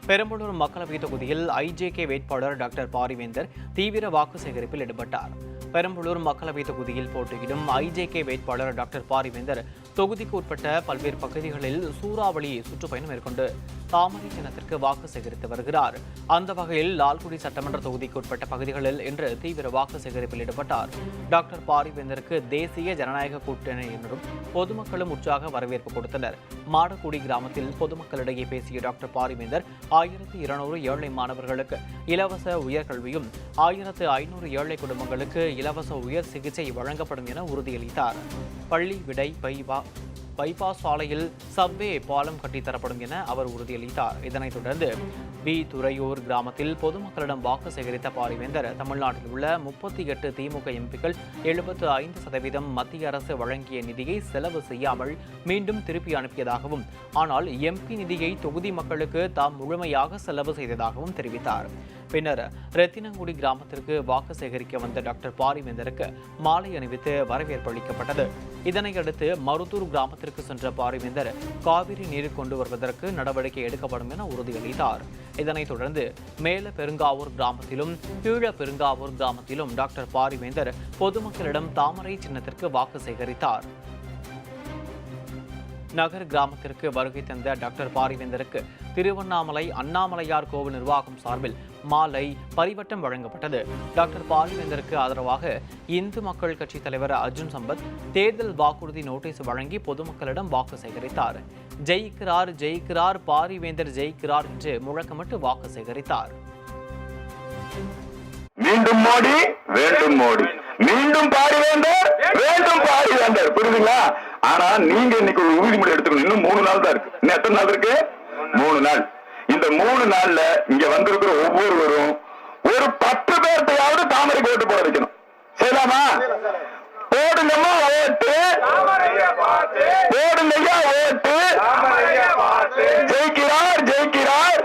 பெரம்பலூர் மக்களவைத் தொகுதியில் ஐஜேகே வேட்பாளர் டாக்டர் பாரிவேந்தர் தீவிர வாக்கு சேகரிப்பில் ஈடுபட்டார். பெரம்பலூர் மக்களவைத் தொகுதியில் போட்டியிடும் ஐஜேகே வேட்பாளர் டாக்டர் பாரிவேந்தர் தொகுதிக்கு உட்பட்ட பல்வேறு பகுதிகளில் சூறாவளி சுற்றுப்பயணம் மேற்கொண்டு தாமரை சின்னத்திற்கு வாக்கு சேகரித்து வருகிறார். அந்த வகையில் லால்குடி சட்டமன்ற தொகுதிக்கு உட்பட்ட பகுதிகளில் இன்று தீவிர வாக்கு சேகரிப்பில் ஈடுபட்டார். டாக்டர் பாரிவேந்தருக்கு தேசிய ஜனநாயக கூட்டணியினரும் பொதுமக்களும் உற்சாக வரவேற்பு கொடுத்தனர். மாடக்குடி கிராமத்தில் பொதுமக்களிடையே பேசிய டாக்டர் பாரிவேந்தர் 1200 ஏழை மாணவர்களுக்கு இலவச உயர்கல்வியும் 1500 ஏழை குடும்பங்களுக்கு இலவச உயர் சிகிச்சை வழங்கப்படும் என உறுதியளித்தார். பள்ளி விடை பைபாஸ் சாலையில் சப்வே பாலம் கட்டித்தரப்படும் என அவர் உறுதியளித்தார். இதனைத் தொடர்ந்து துறையூர் கிராமத்தில் பொதுமக்களிடம் வாக்கு சேகரித்த பாரிவேந்தர் தமிழ்நாட்டில் உள்ள 38 திமுக எம்பிக்கள் 75% மத்திய அரசு வழங்கிய நிதியை செலவு செய்யாமல் மீண்டும் திருப்பி அனுப்பியதாகவும், ஆனால் எம்பி நிதியை தொகுதி மக்களுக்கு தாம் முழுமையாக செலவு செய்ததாகவும் தெரிவித்தார். பின்னர் ரெத்தினங்குடி கிராமத்திற்கு வாக்கு சேகரிக்க வந்த டாக்டர் பாரிவேந்தருக்கு மாலை அணிவித்து வரவேற்பு அளிக்கப்பட்டது. இதனையடுத்து மருத்தூர் கிராமத்திற்கு சென்ற பாரிவேந்தர் காவிரி நீர் கொண்டு வருவதற்கு நடவடிக்கை எடுக்கப்படும் என உறுதியளித்தார். இதனைத் தொடர்ந்து மேல பெருங்காவூர் கிராமத்திலும் கீழ பெருங்காவூர் கிராமத்திலும் டாக்டர் பாரிவேந்தர் பொதுமக்களிடம் தாமரை சின்னத்திற்கு வாக்கு சேகரித்தார். நகர் கிராமத்திற்கு வருகை தந்த டாக்டர் பாரிவேந்தருக்கு திருவண்ணாமலை அண்ணாமலையார் கோவில் நிர்வாகம் சார்பில் மாலை பரிவட்டம் வழங்கப்பட்டது. டாக்டர் பாரிவேந்தருக்கு ஆதரவாக இந்து மக்கள் கட்சி தலைவர் அர்ஜுன் சம்பத் தேர்தல் வாக்குறுதி நோட்டீஸ் வழங்கி பொதுமக்களிடம் வாக்கு சேகரித்தார். ஜெயிக்கிறார் ஜெயிக்கிறார் பாரிவேந்தர் ஜெயிக்கிறார் என்று முழக்கமிட்டு வாக்கு சேகரித்தார். மீண்டும் மோடி வேண்டும் மோடி, மீண்டும் பாரிவேந்தர் வேண்டும் பாரிவேந்தர். புரியுதுங்களா? ஆனா நீங்க இன்னைக்கு ஒரு உறுதிமொழி எடுத்துக்கணும். இன்னும் 3 நாள் தான் இருக்கு. இன்னும் எத்தனை நாள் இருக்கு? 3 நாள். இந்த 3 நாள்ல இங்க வந்திருக்கிற ஒவ்வொருவரும் ஒரு 10 பேர்த்தையாவது தாமரை ஓட்டு போட வைக்கணும். சரிதாமா? போடுங்கம்மா ஓட்டு, போடுங்கய்யா ஓட்டு. ஜெயிக்கிறார் ஜெயிக்கிறார்.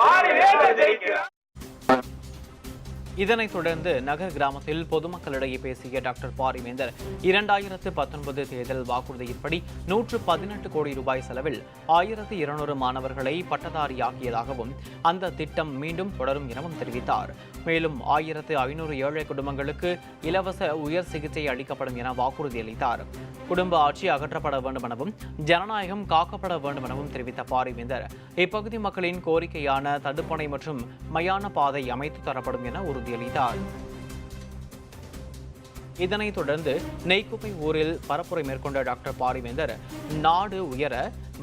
இதனைத் தொடர்ந்து நகர் கிராமத்தில் பொதுமக்களிடையே பேசிய டாக்டர் பாரிவேந்தர் 2019 தேர்தல் வாக்குறுதியின்படி 118 கோடி ரூபாய் செலவில் 1200 மாணவர்களை பட்டதாரியாக்கியதாகவும் அந்த திட்டம் மீண்டும் தொடரும் எனவும் தெரிவித்தார். மேலும் 1500 ஏழை குடும்பங்களுக்கு இலவச உயர் சிகிச்சை அளிக்கப்படும் என வாக்குறுதியளித்தார். குடும்ப ஆட்சி அகற்றப்பட வேண்டும் எனவும் ஜனநாயகம் காக்கப்பட வேண்டும் எனவும் தெரிவித்த பாரிவேந்தர் இப்பகுதி மக்களின் கோரிக்கையான தடுப்பணை மற்றும் மயான பாதை அமைத்து தரப்படும் என உறுதியளித்தார். இதனைத் தொடர்ந்து நெய்க்குப்பை ஊரில் பரப்புரை மேற்கொண்ட டாக்டர் பாரிவேந்தர் நாடு உயர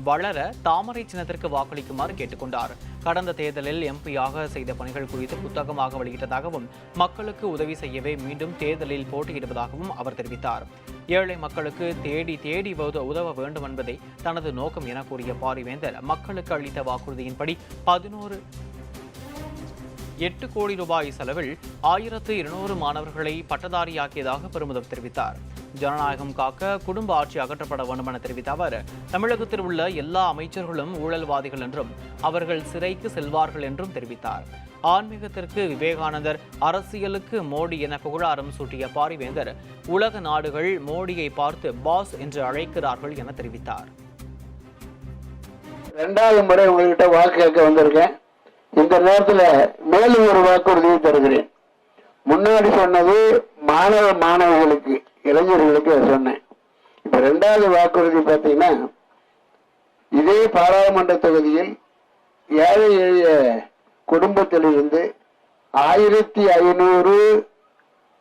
வளர தாமரை சின்னத்திற்கு வாக்களிக்குமாறு கேட்டுக்கொண்டார். கடந்த தேர்தலில் எம்பியாக செய்த பணிகள் குறித்து புத்தகமாக வெளியிட்டதாகவும் மக்களுக்கு உதவி செய்யவே மீண்டும் தேர்தலில் போட்டியிடுவதாகவும் அவர் தெரிவித்தார். ஏழை மக்களுக்கு தேடி தேடி உதவ வேண்டும் என்பதே தனது நோக்கம் என கூறிய பாரிவேந்தர் மக்களுக்கு அளித்த வாக்குறுதியின்படி 8 கோடி ரூபாய் செலவில் 1200 மாணவர்களை பட்டதாரியாக்கியதாக பெருமிதம் தெரிவித்தார். ஜனநாயகம் காக்க குடும்ப ஆட்சி அகற்றப்பட வேண்டும் என தெரிவித்த அவர் தமிழகத்தில் உள்ள எல்லா அமைச்சர்களும் ஊழல்வாதிகள் என்றும் அவர்கள் சிறைக்கு செல்வார்கள் என்றும் தெரிவித்தார். ஆன்மீகத்திற்கு விவேகானந்தர், அரசியலுக்கு மோடி என புகழாரம் சூட்டிய பாரிவேந்தர் உலக நாடுகள் மோடியை பார்த்து பாஸ் என்று அழைக்கிறார்கள் என தெரிவித்தார். 2வது முறை உங்ககிட்ட வாக்கு கேட்க வந்திருக்கேன். இந்த நேரத்தில் மேலும் ஒரு வாக்குறுதியை தருகிறேன். முன்னாடி சொன்னது மாணவர்களுக்கு, இளைஞர்களுக்கு சொன்னேன். இப்ப 2வது வாக்குறுதி பார்த்தீங்கன்னா, இதே பாராளுமன்ற தொகுதியில் ஏழை எளிய குடும்பத்திலிருந்து 1500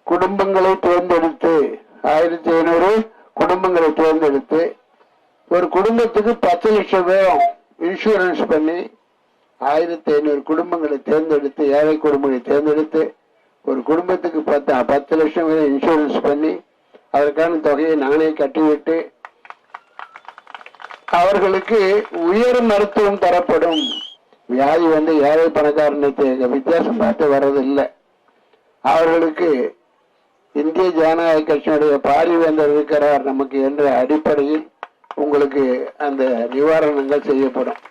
குடும்பங்களை தேர்ந்தெடுத்து 1500 குடும்பங்களை தேர்ந்தெடுத்து ஒரு குடும்பத்துக்கு 10 லட்சம் பேரும் இன்சூரன்ஸ் பண்ணி 1500 குடும்பங்களை தேர்ந்தெடுத்து, ஏழை குடும்பங்களை தேர்ந்தெடுத்து ஒரு குடும்பத்துக்கு 10 லட்சம் இன்சூரன்ஸ் பண்ணி அதற்கான தொகையை நானே கட்டிவிட்டு அவர்களுக்கு உயர் மருத்துவம் தரப்படும். வியாதி ஏழை பணக்காரனை வித்தியாசம் பார்த்து வர்றதில்லை. அவர்களுக்கு இந்திய ஜனநாயக கட்சியினுடைய பாரிவேந்தர் இருக்கிறார் நமக்கு என்ற அடிப்படையில் உங்களுக்கு அந்த நிவாரணங்கள் செய்யப்படும்.